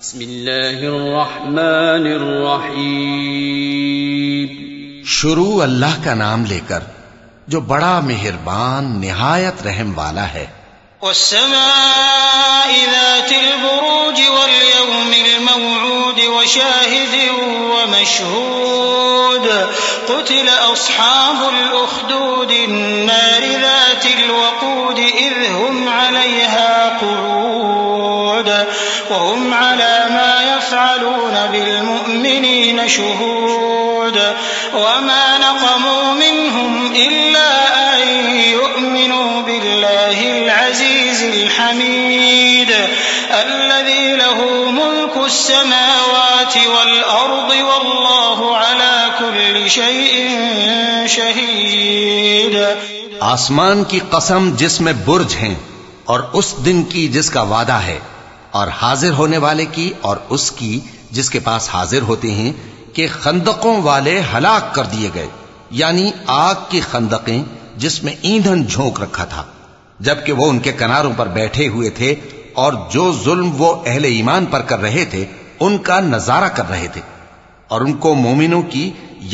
بسم اللہ الرحمن الرحیم. شروع اللہ کا نام لے کر جو بڑا مہربان نہایت رحم والا ہے. والسماء ذات البروج واليوم الموعود وشاهد ومشهود قتل أصحاب الأخدود النار ذات الوقود إذ هم عليها قعود وهم على ما يفعلون بالمؤمنين شهود وما نقموا منهم إلا أن يؤمنوا بالله العزيز الحميد الذي له ملك السماوات والأرض والله على كل شيء شهيد. آسمان کی قسم جس میں برج ہیں اور اس دن کی جس کا وعدہ ہے، اور حاضر ہونے والے کی اور اس کی جس کے پاس حاضر ہوتے ہیں کہ خندقوں والے ہلاک کر دیے گئے، یعنی آگ کی خندقیں جس میں ایندھن جھونک رکھا تھا، جبکہ وہ ان کے کناروں پر بیٹھے ہوئے تھے اور جو ظلم وہ اہل ایمان پر کر رہے تھے ان کا نظارہ کر رہے تھے، اور ان کو مومنوں کی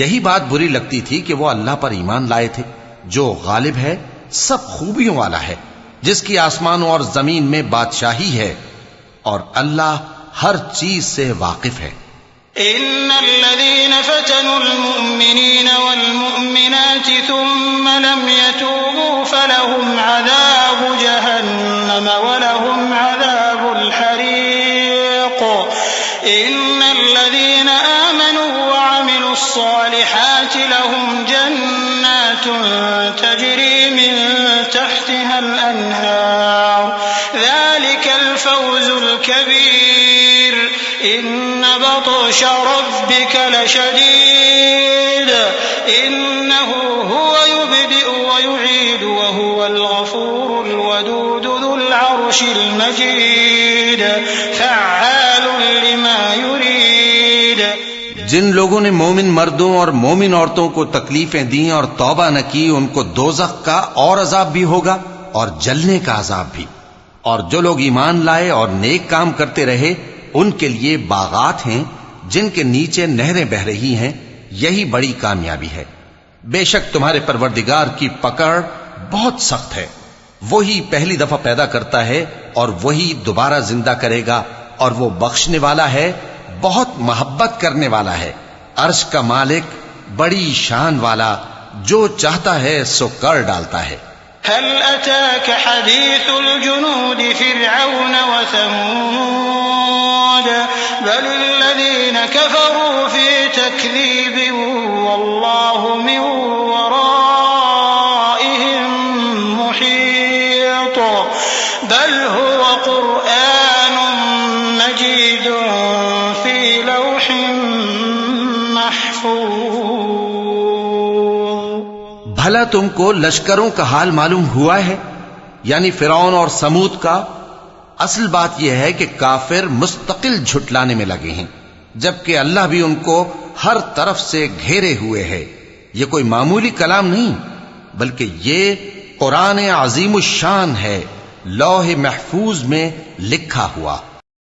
یہی بات بری لگتی تھی کہ وہ اللہ پر ایمان لائے تھے جو غالب ہے، سب خوبیوں والا ہے، جس کی آسمانوں اور زمین میں بادشاہی ہے، اور اللہ ہر چیز سے واقف ہے. إن الذين فتنوا المؤمنين والمؤمنات ثم لم يتوبوا فلهم عذاب جهنم ولهم عذاب الحريق. إن الذين آمنوا وعملوا الصالحات لهم جنات تجري من تحتها الأنهار ذلك الفوز الكبير. إن بطش ربك لشديد إنه هو يبدئ ويعيد وهو الغفور الودود ذو العرش المجيد فعال لما يريد. جن لوگوں نے مومن مردوں اور مومن عورتوں کو تکلیفیں دیں اور توبہ نہ کی ان کو دوزخ کا اور عذاب بھی ہوگا اور جلنے کا عذاب بھی، اور جو لوگ ایمان لائے اور نیک کام کرتے رہے ان کے لیے باغات ہیں جن کے نیچے نہریں بہ رہی ہیں، یہی بڑی کامیابی ہے. بے شک تمہارے پروردگار کی پکڑ بہت سخت ہے، وہی پہلی دفعہ پیدا کرتا ہے اور وہی دوبارہ زندہ کرے گا، اور وہ بخشنے والا ہے، بہت محبت کرنے والا ہے، عرش کا مالک، بڑی شان والا، جو چاہتا ہے سو کر ڈالتا ہے. هل أتاك حديث الجنود فرعون وثمود بل الذين كفروا في تكذيب والله من ورائهم محيط بل هو قرآن مجيد في لوح محفوظ. بھلا تم کو لشکروں کا حال معلوم ہوا ہے، یعنی فرعون اور سمود کا؟ اصل بات یہ ہے کہ کافر مستقل جھٹلانے میں لگے ہیں، جبکہ اللہ بھی ان کو ہر طرف سے گھیرے ہوئے ہے. یہ کوئی معمولی کلام نہیں بلکہ یہ قرآن عظیم الشان ہے، لوح محفوظ میں لکھا ہوا.